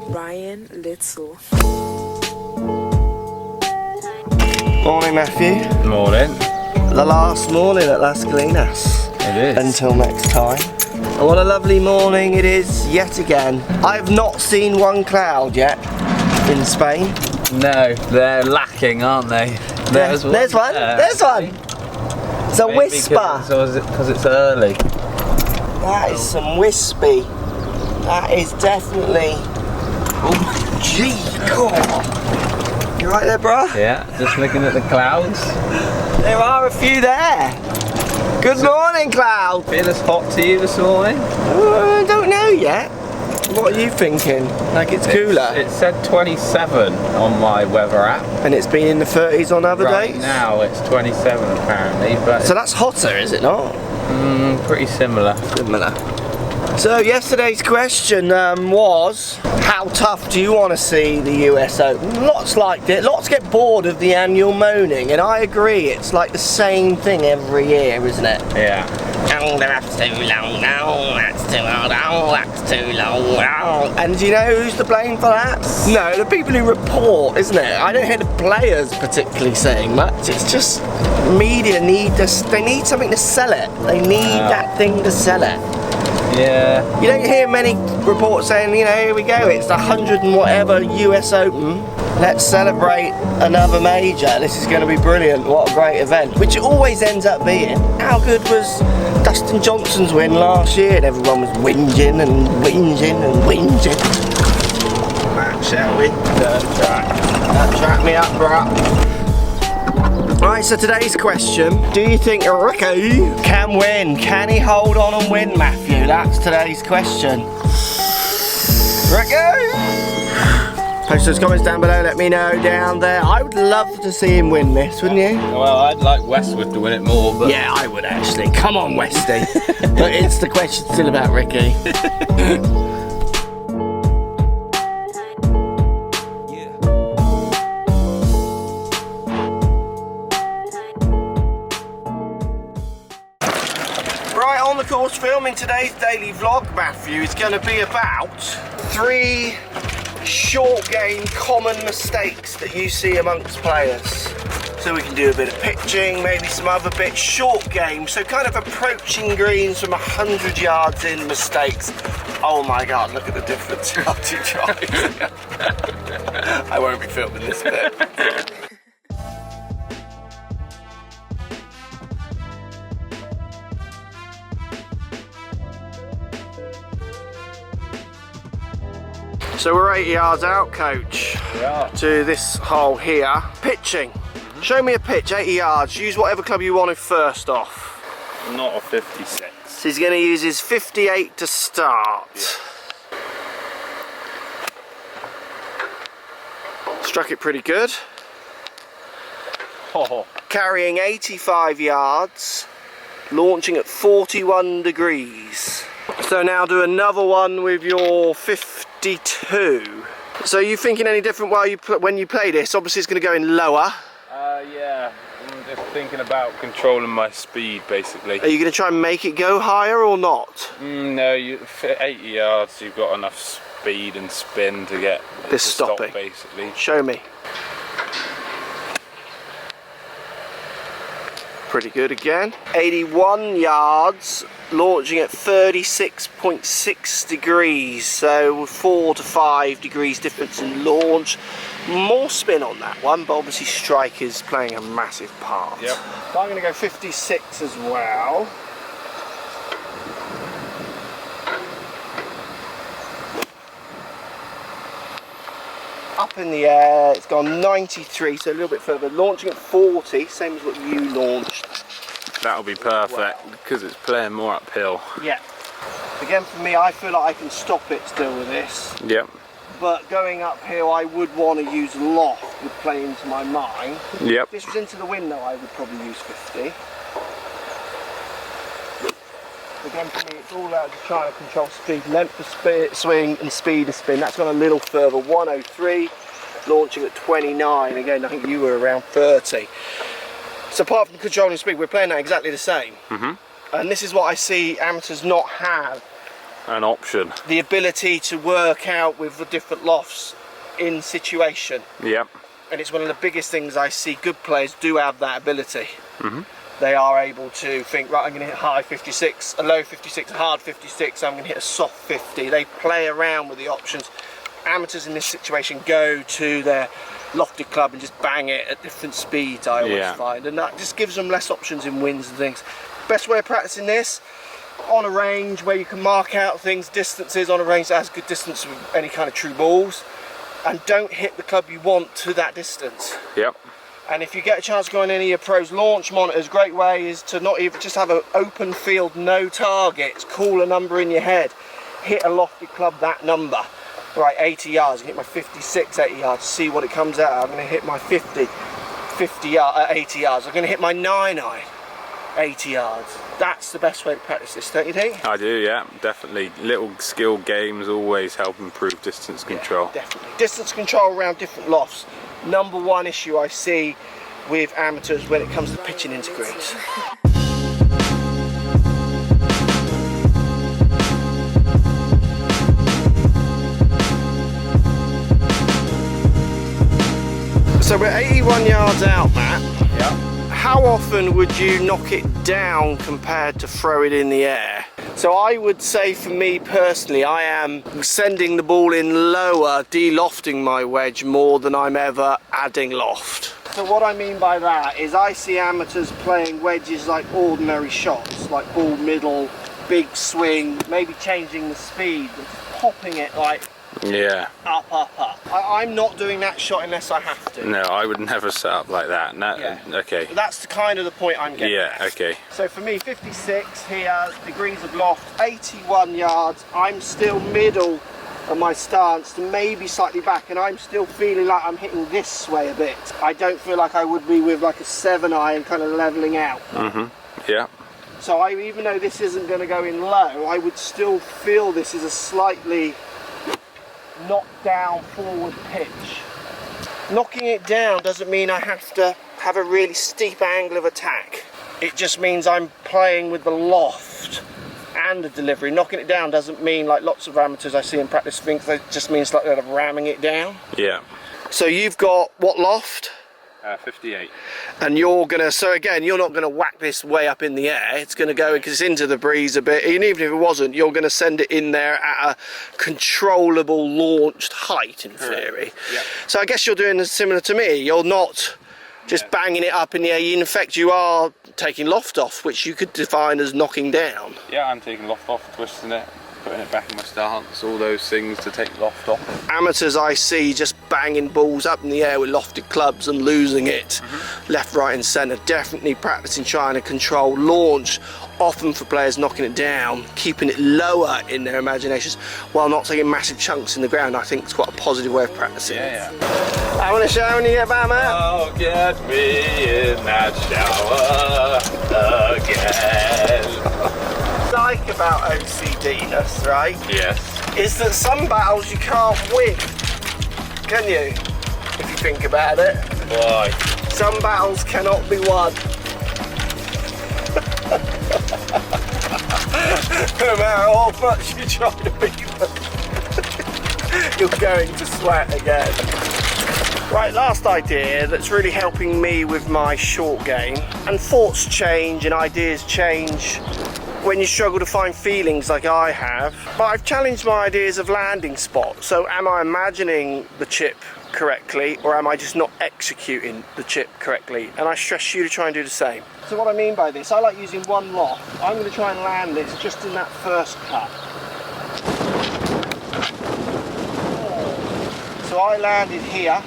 Ryan Little. Morning, Matthew. Morning. The last morning at Las Colinas. It is. Until next time. And what a lovely morning it is yet again. I've not seen one cloud yet in Spain. No, they're lacking, aren't they? There's one. There's one. There's one. It's a Maybe whisper. Because it's early. That is some wispy. That is definitely. Oh, gee, God. You right there, bruh? Yeah, just looking at the clouds. There are a few there. Good morning, cloud. Feel as hot to you this morning? I don't know yet. What are you thinking? Like it's cooler? It said 27 on my weather app. And it's been in the 30s on other Right days? now it's 27 apparently, but So that's hotter, is it not? pretty similar. Similar. So yesterday's question was, how tough do you want to see the US Open? Lots liked it, lots get bored of the annual moaning, and I agree, it's like the same thing every year, isn't it? Yeah. Oh, that's too long, no, that's too old, oh, that's too long, oh. And do you know who's to blame for that? No, the people who report, isn't it? I don't hear the players particularly saying much, it's just media they need something to sell it. They need that thing to sell it. Yeah. You don't hear many reports saying, you know, here we go, it's the 100 and whatever US Open. Let's celebrate another major. This is going to be brilliant. What a great event. Which it always ends up being. How good was Dustin Johnson's win last year? And everyone was whinging and whinging and whinging. Right, shall we? Track me up, bruh. Right, so today's question, do you think Ricky can win? Can he hold on and win, Matthew? That's today's question. Ricky! Post those comments down below, let me know down there. I would love to see him win this, wouldn't you? Well, I'd like Westwood to win it more, but... Yeah, I would actually. Come on, Westy. But it's the question still about Ricky. Right, on the course, filming today's daily vlog, Matthew, is going to be about 3 short game common mistakes that you see amongst players. So we can do a bit of pitching, maybe some other bits, short game, so kind of approaching greens from 100 yards in mistakes. Oh my God, look at the difference yardage. I won't be filming this bit. So we're 80 yards out, coach, to this hole here. Pitching. Show me a pitch, 80 yards. Use whatever club you wanted first off. Not a 56. So he's going to use his 58 to start. Yeah. Struck it pretty good. Oh. Carrying 85 yards, launching at 41 degrees. So now do another one with your 52. So are you thinking any different while when you play this? Obviously it's going to go in lower. Yeah, I'm just thinking about controlling my speed basically. Are you going to try and make it go higher or not? No, 80 yards you've got enough speed and spin to get This to stopping. stop basically. Show me. Pretty good again. 81 yards, launching at 36.6 degrees, so 4 to 5 degrees difference in launch. More spin on that one, but obviously strike is playing a massive part. Yep. So I'm going to go 56 as well. Up in the air, it's gone 93, so a little bit further. Launching at 40, same as what you launched. That'll be perfect because it's playing more uphill. Yeah. Again, for me, I feel like I can stop it still with this. Yep. But going uphill, I would want to use loft, would play into my mind. Yep. If this was into the wind, though, I would probably use 50. Again, for me, it's all out to try to control speed, length of swing and speed of spin. That's gone a little further, 103, launching at 29. Again, I think you were around 30. So apart from controlling speed, we're playing that exactly the same. And this is what I see amateurs not have. An option. The ability to work out with the different lofts in situation. Yep. And it's one of the biggest things I see good players do have that ability. They are able to think, right, I'm going to hit a high 56, a low 56, a hard 56, I'm going to hit a soft 50. They play around with the options. Amateurs in this situation go to their lofted club and just bang it at different speeds, I always find. And that just gives them less options in wins and things. Best way of practicing this, on a range where you can mark out things, distances on a range that has good distance with any kind of true balls. And don't hit the club you want to that distance. Yep. And if you get a chance to go on any of your pros launch monitors, great way is to not even just have an open field, no targets, call a number in your head, hit a lofted club that number. Right, 80 yards, I hit my 56, 80 yards, see what it comes out. I'm going to hit my 80 yards. I'm going to hit my 9-iron, 80 yards. That's the best way to practice this, don't you think? I do, yeah, definitely. Little skill games always help improve distance control. Definitely. Distance control around different lofts. Number one issue I see with amateurs when it comes to pitching into greens. So we're 81 yards out, Matt. Yeah. How often would you knock it down compared to throw it in the air? So I would say for me personally, I am sending the ball in lower, de-lofting my wedge more than I'm ever adding loft. So what I mean by that is I see amateurs playing wedges like ordinary shots, like ball middle, big swing, maybe changing the speed, popping it like up, up, up. I'm not doing that shot unless I have to. No, I would never set up like that. No, okay. That's the kind of the point I'm getting at. Okay. So for me, 56 here, degrees of loft, 81 yards. I'm still middle of my stance to maybe slightly back, and I'm still feeling like I'm hitting this way a bit. I don't feel like I would be with like a 7-iron kind of leveling out. Yeah. So even though this isn't going to go in low, I would still feel this is a slightly knocked down forward pitch. Knocking it down doesn't mean I have to have a really steep angle of attack. It just means I'm playing with the loft and the delivery. Knocking it down doesn't mean, like lots of amateurs I see in practice think, it just means like they're ramming it down. Yeah. So you've got what loft? 58. And you're gonna, so again, you're not gonna whack this way up in the air. It's gonna go because it's into the breeze a bit. And even if it wasn't, you're gonna send it in there at a controllable launched height in theory. Yeah. So I guess you're doing similar to me. You're not just banging it up in the air. In fact, you are taking loft off, which you could define as knocking down. Yeah, I'm taking loft off, twisting it, putting it back in my stance, all those things to take loft off. Amateurs I see just banging balls up in the air with lofted clubs and losing it left, right and centre. Definitely practicing trying to control launch, often for players knocking it down, keeping it lower in their imaginations while not taking massive chunks in the ground. I think it's quite a positive way of practicing. Yeah. I want to shower when you get back, Matt. Oh, get me in that shower again. Like about OCD-ness, right? Yes. Is that some battles you can't win, can you? If you think about it. Why? Some battles cannot be won. No matter how much you try to beat them, you're going to sweat again. Right, last idea that's really helping me with my short game, and thoughts change and ideas change when you struggle to find feelings like I have. But I've challenged my ideas of landing spot. So am I imagining the chip correctly, or am I just not executing the chip correctly? And I stress you to try and do the same. So what I mean by this, I like using one loft. I'm going to try and land this just in that first cut. So I landed here,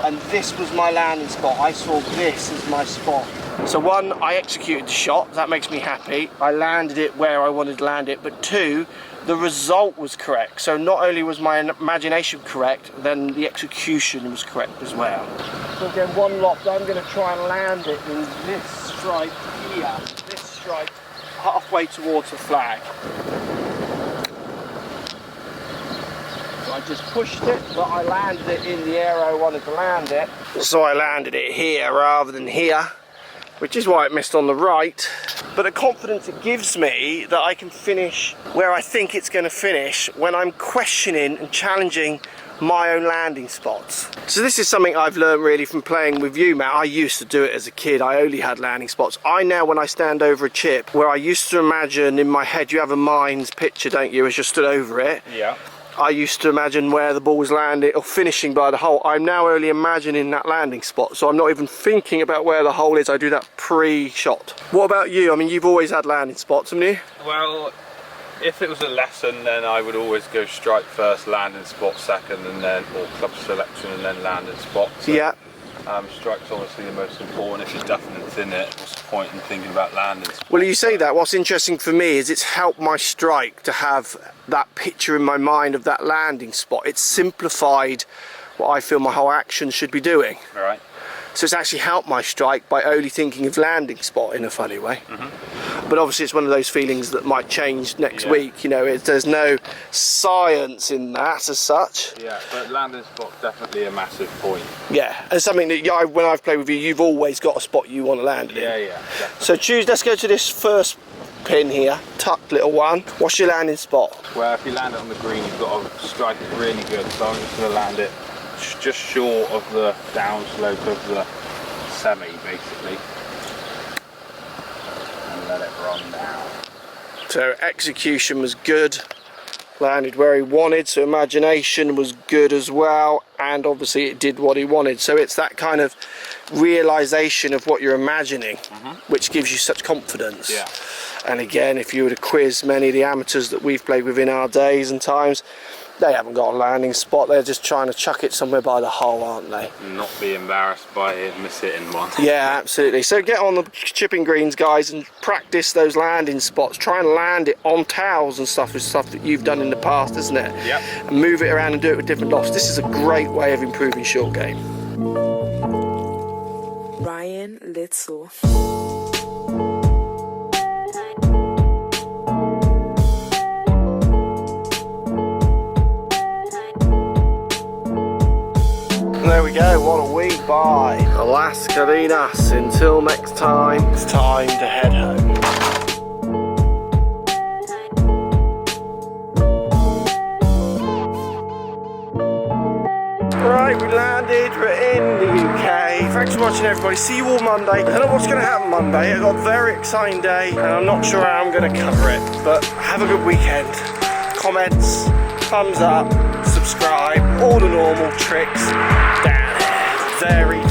and this was my landing spot. I saw this as my spot. So one, I executed the shot, that makes me happy. I landed it where I wanted to land it, but two, the result was correct. So not only was my imagination correct, then the execution was correct as well. So again, one loft, I'm going to try and land it in this stripe here, this stripe halfway towards the flag. So I just pushed it, but I landed it in the area I wanted to land it. So I landed it here rather than here. which is why it missed on the right. But the confidence it gives me that I can finish where I think it's going to finish when I'm questioning and challenging my own landing spots. So this is something I've learned really from playing with you, Matt. I used to do it as a kid. I only had landing spots. I now, when I stand over a chip, where I used to imagine in my head, you have a mind's picture, don't you, as you stood over it? Yeah. I used to imagine where the ball was landing or finishing by the hole. I'm now only imagining that landing spot, so I'm not even thinking about where the hole is. I do that pre-shot. What about you? I mean, you've always had landing spots, haven't you? Well, if it was a lesson, then I would always go strike first, landing spot second, and then, or club selection and then landing spot. So, yeah. Strike's obviously the most important. If you're definite in it, what's the point in thinking about landing spot? Well, you say that. What's interesting for me is it's helped my strike to have that picture in my mind of that landing spot. It's simplified what I feel my whole action should be doing. All right. So it's actually helped my strike by only thinking of landing spot in a funny way. But obviously it's one of those feelings that might change next week. You know, there's no science in that as such. Yeah, but landing spot's definitely a massive point. Yeah, and something that when I've played with you, you've always got a spot you want to land in. Yeah, definitely. So let's go to this first pin here, tucked little one. What's your landing spot? Well, if you land it on the green, you've got to strike it really good. So I'm just going to land it just short of the downslope of the semi, basically, and let it run down. So execution was good, landed where he wanted, so imagination was good as well, and obviously it did what he wanted. So it's that kind of realization of what you're imagining, which gives you such confidence. Yeah. And again, if you were to quiz many of the amateurs that we've played with in our days and times, they haven't got a landing spot. They're just trying to chuck it somewhere by the hole, aren't they? Not be embarrassed by it, miss-hitting one. Yeah, absolutely. So get on the chipping greens, guys, and practice those landing spots. Try and land it on towels and stuff. Is stuff that you've done in the past, isn't it? Yep. And move it around and do it with different lofts. This is a great way of improving short game. Ryan Little. There we go, what a week by Las Colinas. Until next time, it's time to head home. Right, we landed, we're in the UK. Thanks for watching, everybody. See you all Monday. I don't know what's going to happen Monday. I've got a very exciting day and I'm not sure how I'm going to cover it, but have a good weekend. Comments, thumbs up, subscribe, all the normal tricks down there. Very